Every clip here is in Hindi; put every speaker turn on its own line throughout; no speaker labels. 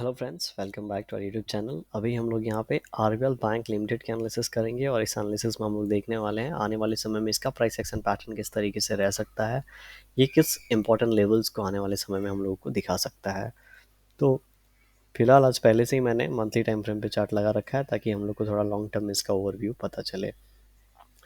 Hello friends, welcome back to our YouTube channel. अभी हम लोग यहाँ पे आरबीएल बैंक लिमिटेड के एनालिसिस करेंगे और इस एनालिसिस में हम लोग देखने वाले हैं आने वाले समय में इसका प्राइस एक्शन पैटर्न किस तरीके से रह सकता है, ये किस इंपॉर्टेंट लेवल्स को आने वाले समय में हम लोगों को दिखा सकता है। तो फिलहाल आज पहले से ही मैंने मंथली टाइम फ्रेम पे चार्ट लगा रखा है ताकि हम लोग को थोड़ा लॉन्ग टर्म इसका ओवरव्यू पता चले।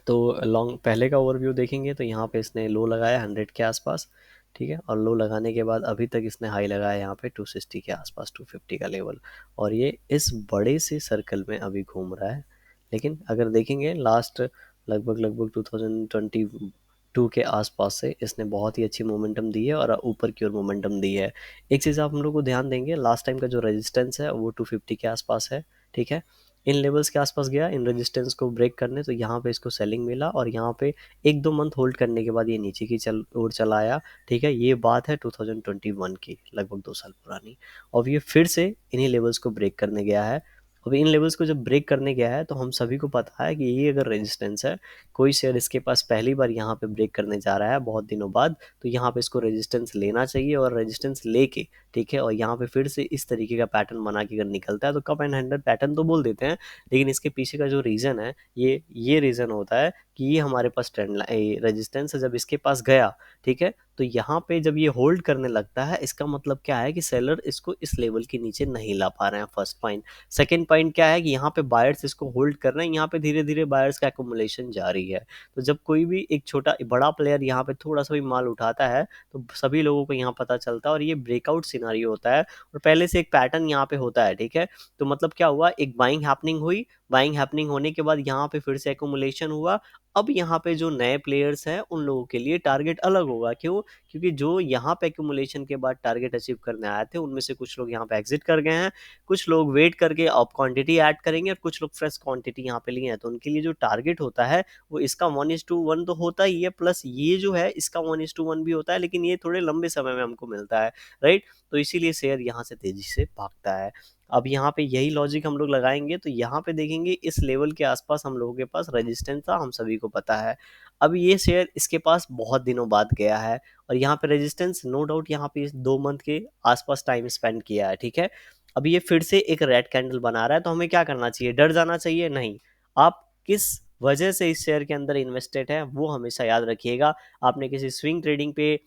तो लॉन्ग पहले का ओवरव्यू देखेंगे तो यहाँ पे इसने लो लगाया 100 के आसपास, ठीक है, और लो लगाने के बाद अभी तक इसने हाई लगाया यहाँ पे 260 के आसपास, 250 का लेवल, और ये इस बड़े से सर्कल में अभी घूम रहा है। लेकिन अगर देखेंगे लास्ट लगभग लगभग 2022 के आसपास से इसने बहुत ही अच्छी मोमेंटम दी है और ऊपर की ओर मोमेंटम दी है। एक चीज़ आप हम लोग को ध्यान देंगे, लास्ट टाइम का जो रेजिस्टेंस है वो 250 के आसपास है, ठीक है। इन लेवल्स के आसपास गया इन रेजिस्टेंस को ब्रेक करने, तो यहाँ पे इसको सेलिंग मिला और यहाँ पे एक दो मंथ होल्ड करने के बाद ये नीचे की ओर चला आया, ठीक है। ये बात है 2021 की, लगभग 2 साल पुरानी। और ये फिर से इन्हीं लेवल्स को ब्रेक करने गया है। अब इन लेवल्स को जब ब्रेक करने गया है तो हम सभी को पता है कि ये अगर रेजिस्टेंस है, कोई शेयर इसके पास पहली बार यहाँ पे ब्रेक करने जा रहा है बहुत दिनों बाद, तो यहाँ पे इसको रेजिस्टेंस लेना चाहिए और रेजिस्टेंस लेके, ठीक है, और यहाँ पे फिर से इस तरीके का पैटर्न बना के अगर निकलता है तो कप एंड हैंडल पैटर्न तो बोल देते हैं, लेकिन इसके पीछे का जो रीज़न है, ये रीज़न होता है कि ये हमारे पास ट्रेंड रेजिस्टेंस है, जब इसके पास गया, ठीक है, तो यहाँ पे जब ये होल्ड करने लगता है इसका मतलब क्या है कि सेलर इसको इस लेवल के नीचे नहीं ला पा रहे हैं, फर्स्ट पॉइंट। सेकंड पॉइंट क्या है कि यहाँ पे बायर्स इसको होल्ड कर रहे हैं, यहाँ पे धीरे धीरे बायर्स का एकुमुलेशन जारी है। तो जब कोई भी एक छोटा बड़ा प्लेयर यहाँ पे थोड़ा सा भी माल उठाता है तो सभी लोगों को यहाँ पता चलता है और ये ब्रेकआउट सिनारियो होता है और पहले से एक पैटर्न यहाँ पे होता है, ठीक है। तो मतलब क्या हुआ, एक बाइंग हैपनिंग हुई, बाइंग हैपनिंग होने के बाद यहाँ पे फिर से एकुमुलेशन हुआ। अब यहाँ पे जो नए प्लेयर्स हैं उन लोगों के लिए टारगेट अलग होगा, क्यों? क्योंकि जो यहाँ पे एकुमुलेशन के बाद टारगेट अचीव करने आए थे उनमें से कुछ लोग यहाँ पे एग्जिट कर गए हैं, कुछ लोग वेट करके अब क्वांटिटी ऐड करेंगे और कुछ लोग फ्रेश क्वांटिटी यहाँ पे लिए हैं। तो उनके लिए जो टारगेट होता है वो इसका 1:1 तो होता ही है, प्लस ये जो है इसका 1:1 भी होता है, लेकिन ये थोड़े लंबे समय में हमको मिलता है, राइट। तो इसीलिए शेयर यहाँ से तेजी से भागता है। अब यहाँ पे यही लॉजिक हम लोग लगाएंगे तो यहाँ पे देखेंगे इस लेवल के आसपास हम लोगों के पास रेजिस्टेंस था, हम सभी को पता है। अब ये शेयर इसके पास बहुत दिनों बाद गया है और यहाँ पे रेजिस्टेंस नो डाउट यहाँ पे 2 मंथ के आसपास टाइम स्पेंड किया है, ठीक है। अब ये फिर से एक रेड कैंडल बना रहा है, तो हमें क्या करना चाहिए? डर जाना चाहिए? नहीं। आप किस वजह से इस शेयर के अंदर इन्वेस्टेड है वो हमेशा याद रखिएगा। आपने किसी स्विंग ट्रेडिंग पे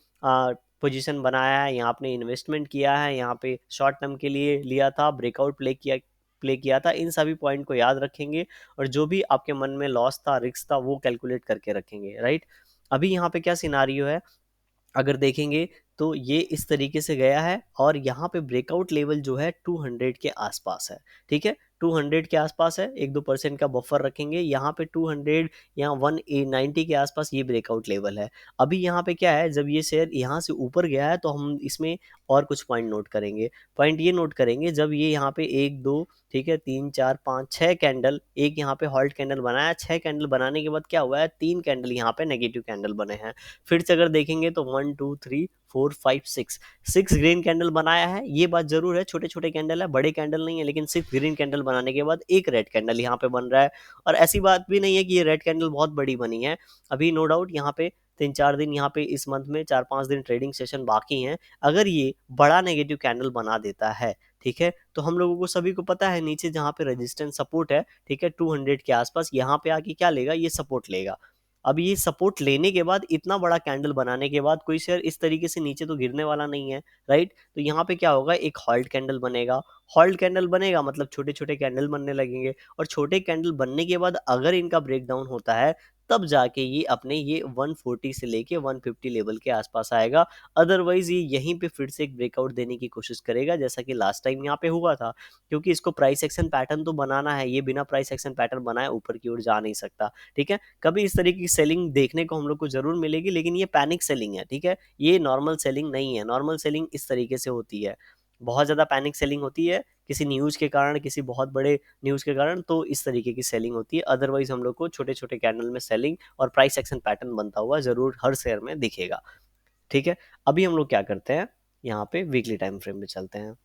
पोजीशन बनाया है या आपने इन्वेस्टमेंट किया है, यहाँ पे शॉर्ट टर्म के लिए लिया था, ब्रेकआउट प्ले किया था, इन सभी पॉइंट को याद रखेंगे और जो भी आपके मन में लॉस था, रिस्क था, वो कैलकुलेट करके रखेंगे, राइट। अभी यहाँ पे क्या सिनारियो है, अगर देखेंगे तो ये इस तरीके से गया है और यहाँ पे ब्रेकआउट लेवल जो है 200 के आसपास है, ठीक है। 200 के आसपास है, 1-2% का बफर रखेंगे यहाँ पे। 200 या 190 के आसपास ये ब्रेकआउट लेवल है। अभी यहाँ पे क्या है, जब ये शेयर यहाँ से ऊपर गया है तो हम इसमें और कुछ पॉइंट नोट करेंगे। पॉइंट ये नोट करेंगे, जब ये यहाँ पे 1-2, ठीक है, 3-4-5-6 कैंडल, एक यहाँ पे हॉल्ट कैंडल बनाया, 6 कैंडल बनाने के बाद क्या हुआ है, 3 कैंडल यहाँ पे नेगेटिव कैंडल बने हैं। फिर से अगर देखेंगे तो 1 2 3 4 5 6 6 ग्रीन कैंडल बनाया है। ये बात जरूर है, छोटे छोटे कैंडल है, बड़े कैंडल नहीं है, लेकिन 6 ग्रीन कैंडल बनाने के बाद एक रेड कैंडल यहाँ पे बन रहा है। और ऐसी बात भी नहीं है कि ये रेड कैंडल बहुत बड़ी बनी है। अभी नो डाउट यहाँ पे 3-4 दिन, यहाँ पे इस मंथ में 4-5 दिन ट्रेडिंग सेशन बाकी हैं। अगर ये बड़ा नेगेटिव कैंडल बना देता है, ठीक है, तो हम लोगों को सभी को पता है नीचे जहाँ पे रेजिस्टेंस सपोर्ट है, ठीक है, 200 के आसपास, यहाँ पे आके क्या लेगा, ये सपोर्ट लेगा। अब ये सपोर्ट लेने के बाद, इतना बड़ा कैंडल बनाने के बाद, कोई शेयर इस तरीके से नीचे तो गिरने वाला नहीं है, राइट। तो यहाँ पे क्या होगा, एक हॉल्ट कैंडल बनेगा। हॉल्ट कैंडल बनेगा मतलब छोटे छोटे कैंडल बनने लगेंगे और छोटे कैंडल बनने के बाद अगर इनका ब्रेकडाउन होता है तब जाके ये अपने ये 140 से लेके 150 लेवल के आसपास आएगा। अदरवाइज ये यहीं पे फिर से एक ब्रेकआउट देने की कोशिश करेगा, जैसा कि लास्ट टाइम यहाँ पे हुआ था। क्योंकि इसको प्राइस एक्शन पैटर्न तो बनाना है, ये बिना प्राइस एक्शन पैटर्न बनाए ऊपर की ओर जा नहीं सकता, ठीक है। कभी इस तरीके की सेलिंग देखने को हम लोग को जरूर मिलेगी, लेकिन ये पैनिक सेलिंग है, ठीक है। ये नॉर्मल सेलिंग नहीं है। नॉर्मल सेलिंग इस तरीके से होती है, बहुत ज़्यादा पैनिक सेलिंग होती है किसी न्यूज़ के कारण, किसी बहुत बड़े न्यूज़ के कारण, तो इस तरीके की सेलिंग होती है। अदरवाइज हम लोग को छोटे छोटे कैंडल में सेलिंग और प्राइस एक्शन पैटर्न बनता हुआ जरूर हर शेयर में दिखेगा, ठीक है। अभी हम लोग क्या करते हैं, यहाँ पे वीकली टाइम फ्रेम में चलते हैं।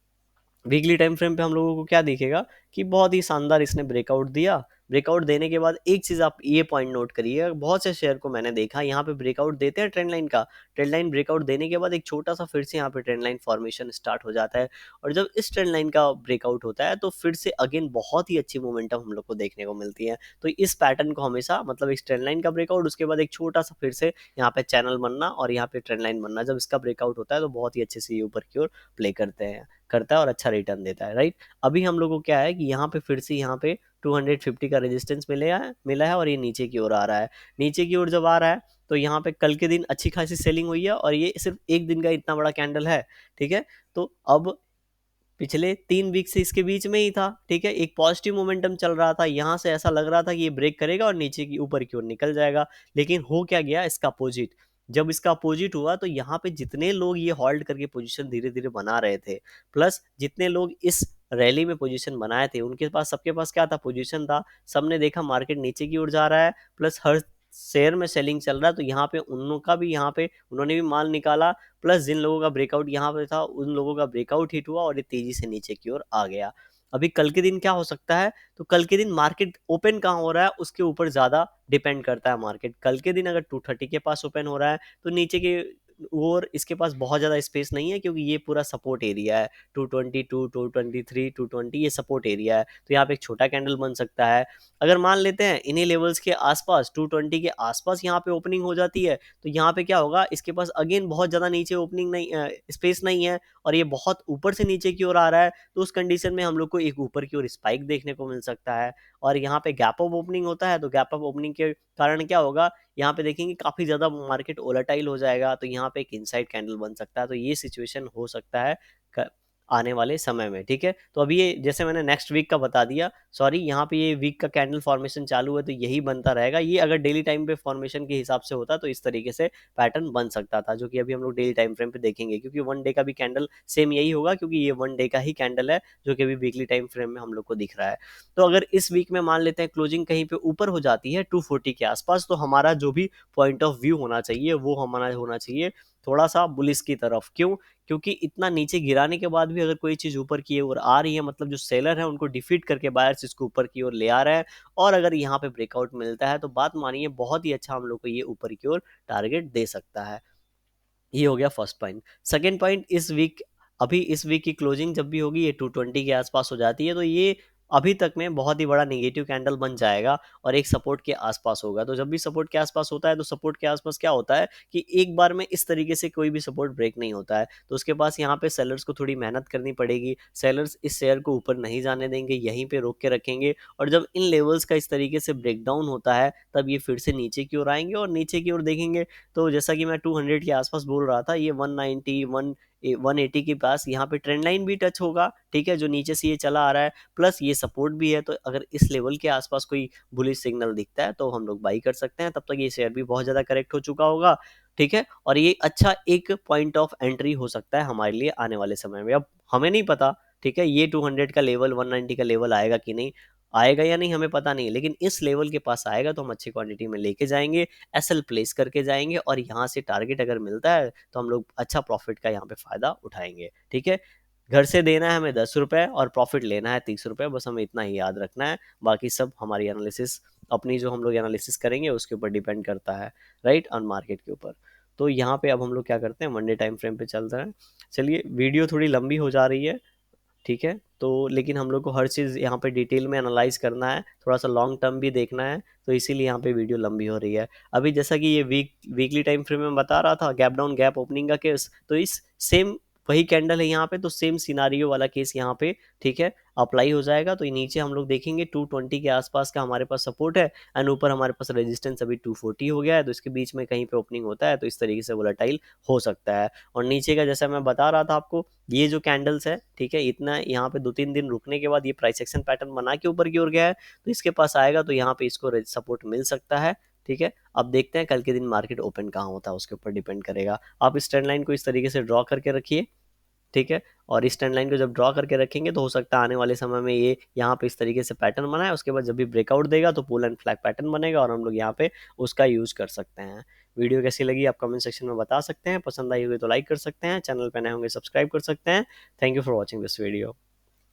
वीकली टाइम फ्रेम पे हम लोगों को क्या दिखेगा कि बहुत ही शानदार इसने ब्रेकआउट दिया ब्रेकआउट देने के बाद एक चीज़ आप ये पॉइंट नोट करिए, बहुत से शेयर को मैंने देखा यहाँ पे ब्रेकआउट देते हैं ट्रेंड लाइन का, ट्रेंड लाइन ब्रेकआउट देने के बाद एक छोटा सा फिर से यहाँ पे ट्रेंड लाइन फॉर्मेशन स्टार्ट हो जाता है, और जब इस ट्रेंड लाइन का ब्रेकआउट होता है तो फिर से अगेन बहुत ही अच्छी मोमेंटम हम लोग को देखने को मिलती है। तो इस पैटर्न को हमेशा, मतलब इस ट्रेंड लाइन का ब्रेकआउट, उसके बाद एक छोटा सा फिर से यहाँ पे चैनल बनना और यहाँ पे ट्रेंड लाइन बनना, जब इसका ब्रेकआउट होता है तो बहुत ही अच्छे से ये ऊपर की ओर प्ले करता है और अच्छा रिटर्न देता है, राइट। अभी हम लोग को क्या है कि यहाँ पे फिर से यहाँ पे 250 का रेजिस्टेंस मिला है और ये नीचे की ओर आ रहा है। नीचे की ओर जब आ रहा है तो यहाँ पे कल के दिन अच्छी खासी सेलिंग हुई है और ये सिर्फ एक दिन का इतना बड़ा कैंडल है, ठीक है। तो अब पिछले 3 वीक से इसके बीच में ही था, ठीक है, एक पॉजिटिव मोमेंटम चल रहा था, यहाँ से ऐसा लग रहा था कि ये ब्रेक करेगा और नीचे की ऊपर की ओर निकल जाएगा, लेकिन हो क्या गया, इसका अपोजिट। जब इसका अपोजिट हुआ तो यहाँ पे जितने लोग ये होल्ड करके पोजीशन धीरे धीरे बना रहे थे, प्लस जितने लोग इस रैली में पोजीशन बनाए थे, उनके पास, सबके पास क्या था, पोजीशन था। सबने देखा मार्केट नीचे की ओर जा रहा है, प्लस हर शेयर में सेलिंग चल रहा है, तो यहाँ पे उन लोगों का भी, यहाँ पे उन्होंने भी माल निकाला, प्लस जिन लोगों का ब्रेकआउट यहाँ पे था उन लोगों का ब्रेकआउट हिट हुआ और ये तेजी से नीचे की ओर आ गया। अभी कल के दिन क्या हो सकता है, तो कल के दिन मार्केट ओपन कहाँ हो रहा है उसके ऊपर ज्यादा डिपेंड करता है। मार्केट कल के दिन अगर 230 के पास ओपन हो रहा है तो नीचे के और इसके पास बहुत ज़्यादा स्पेस नहीं है, क्योंकि ये पूरा सपोर्ट एरिया है। 222, 223, 220 ये सपोर्ट एरिया है, तो यहाँ पे एक छोटा कैंडल बन सकता है। अगर मान लेते हैं इन्हीं लेवल्स के आसपास, 220 के आसपास यहाँ पे ओपनिंग हो जाती है, तो यहाँ पे क्या होगा, इसके पास अगेन बहुत ज़्यादा नीचे ओपनिंग नहीं, स्पेस नहीं है, और ये बहुत ऊपर से नीचे की ओर आ रहा है, तो उस कंडीशन में हम लोग को एक ऊपर की ओर स्पाइक देखने को मिल सकता है। और यहाँ पे गैप अप ओपनिंग होता है, तो गैप अप ओपनिंग के कारण क्या होगा, यहाँ पे देखेंगे काफ़ी ज़्यादा मार्केट वोलेटाइल हो जाएगा, तो यहाँ पे एक इनसाइड कैंडल बन सकता है। तो ये सिचुएशन हो सकता है आने वाले समय में, ठीक है। तो अभी ये जैसे मैंने नेक्स्ट वीक का बता दिया, सॉरी, यहाँ पे ये वीक का कैंडल फॉर्मेशन चालू है तो यही बनता रहेगा। ये अगर डेली टाइम पे फॉर्मेशन के हिसाब से होता तो इस तरीके से पैटर्न बन सकता था, जो कि अभी हम लोग डेली टाइम फ्रेम पे देखेंगे, क्योंकि वन डे का भी कैंडल सेम यही होगा, क्योंकि ये वन डे का ही कैंडल है जो कि अभी वीकली टाइम फ्रेम में हम लोग को दिख रहा है। तो अगर इस वीक में मान लेते हैं क्लोजिंग कहीं पे ऊपर हो जाती है 240 के आसपास, तो हमारा जो भी पॉइंट ऑफ व्यू होना चाहिए वो हमारा होना चाहिए थोड़ा सा बुलिस की तरफ। क्यों? क्योंकि इतना नीचे गिराने के बाद भी अगर कोई चीज़ ऊपर की ओर आ रही है, मतलब जो सेलर है उनको डिफीट करके बायर्स इसको ऊपर की ओर ले आ रहे हैं, और अगर यहाँ पे ब्रेकआउट मिलता है तो बात मानिए बहुत ही अच्छा हम लोग को ये ऊपर की ओर टारगेट दे सकता है। ये हो गया फर्स्ट पॉइंट। सेकंड पॉइंट, इस वीक, अभी इस वीक की क्लोजिंग जब भी होगी ये 220 के आसपास हो जाती है, तो ये अभी तक में बहुत ही बड़ा नेगेटिव कैंडल बन जाएगा और एक सपोर्ट के आसपास होगा। तो जब भी सपोर्ट के आसपास होता है तो सपोर्ट के आसपास क्या होता है कि एक बार में इस तरीके से कोई भी सपोर्ट ब्रेक नहीं होता है, तो उसके पास यहाँ पे सेलर्स को थोड़ी मेहनत करनी पड़ेगी। सेलर्स इस शेयर को ऊपर नहीं जाने देंगे, यहीं पे रोक के रखेंगे, और जब इन लेवल्स का इस तरीके से ब्रेकडाउन होता है तब ये फिर से नीचे की ओर आएंगे, और नीचे की ओर देखेंगे तो जैसा कि मैं 200 के आसपास बोल रहा था, ये 190, 180 के पास यहाँ पे ट्रेंड लाइन भी टच होगा, ठीक है, जो नीचे से ये चला आ रहा है, प्लस ये सपोर्ट भी है। तो अगर इस लेवल के आसपास कोई बुलिश सिग्नल दिखता है तो हम लोग बाई कर सकते हैं, तब तक ये शेयर भी बहुत ज़्यादा करेक्ट हो चुका होगा, ठीक है। और ये अच्छा एक पॉइंट ऑफ एंट्री हो सकता है हमारे लिए आने वाले समय में। अब हमें नहीं पता, ठीक है, ये 200 का लेवल, 190 का लेवल आएगा कि नहीं आएगा या नहीं हमें पता नहीं, लेकिन इस लेवल के पास आएगा तो हम अच्छी क्वांटिटी में लेके जाएंगे, एसएल प्लेस करके जाएंगे, और यहाँ से टारगेट अगर मिलता है तो हम लोग अच्छा प्रॉफिट का यहाँ पे फायदा उठाएंगे, ठीक है। घर से देना है हमें 10 रुपये और प्रॉफिट लेना है 30 रुपये, बस हमें इतना ही याद रखना है। बाकी सब हमारी एनालिसिस, अपनी जो हम लोग एनालिसिस करेंगे उसके ऊपर डिपेंड करता है, राइट, ऑन मार्केट के ऊपर। तो यहाँ पे अब हम लोग क्या करते हैं, मंडे टाइम फ्रेम पे चल रहे हैं। चलिए, वीडियो थोड़ी लंबी हो जा रही है, ठीक है, तो लेकिन हम लोग को हर चीज़ यहाँ पे डिटेल में एनालाइज करना है, थोड़ा सा लॉन्ग टर्म भी देखना है, तो इसीलिए यहाँ पे वीडियो लंबी हो रही है। अभी जैसा कि ये वीकली टाइम फ्रेम में बता रहा था, गैप डाउन गैप ओपनिंग का केस, तो इस सेम वही कैंडल है यहाँ पे, तो सेम सिनारियो वाला केस यहाँ पे, ठीक है, अप्लाई हो जाएगा। तो ये नीचे हम लोग देखेंगे 220 के आसपास का हमारे पास सपोर्ट है, एंड ऊपर हमारे पास रेजिस्टेंस अभी 240 हो गया है, तो इसके बीच में कहीं पे ओपनिंग होता है तो इस तरीके से वोलेटाइल हो सकता है। और नीचे का जैसा मैं बता रहा था आपको, ये जो कैंडल्स है, ठीक है, इतना यहाँ पे 2-3 दिन रुकने के बाद ये प्राइस एक्शन पैटर्न बना के ऊपर की ओर गया है, तो इसके पास आएगा तो यहाँ पे इसको सपोर्ट मिल सकता है, ठीक है। अब देखते हैं कल के दिन मार्केट ओपन कहाँ होता है, उसके ऊपर डिपेंड करेगा। आप इस ट्रेंड लाइन को इस तरीके से ड्रॉ करके रखिए, ठीक है, और इस ट्रेंड लाइन को जब ड्रॉ करके रखेंगे तो हो सकता है आने वाले समय में ये यहाँ पे इस तरीके से पैटर्न बनाए, उसके बाद जब भी ब्रेकआउट देगा तो पुल एंड फ्लैग पैटर्न बनेगा और हम लोग यहाँ पे उसका यूज कर सकते हैं। वीडियो कैसी लगी आप कमेंट सेक्शन में बता सकते हैं, पसंद आई होगी तो लाइक कर सकते हैं, चैनल पे नए होंगे सब्सक्राइब कर सकते हैं। Thank you for watching this video.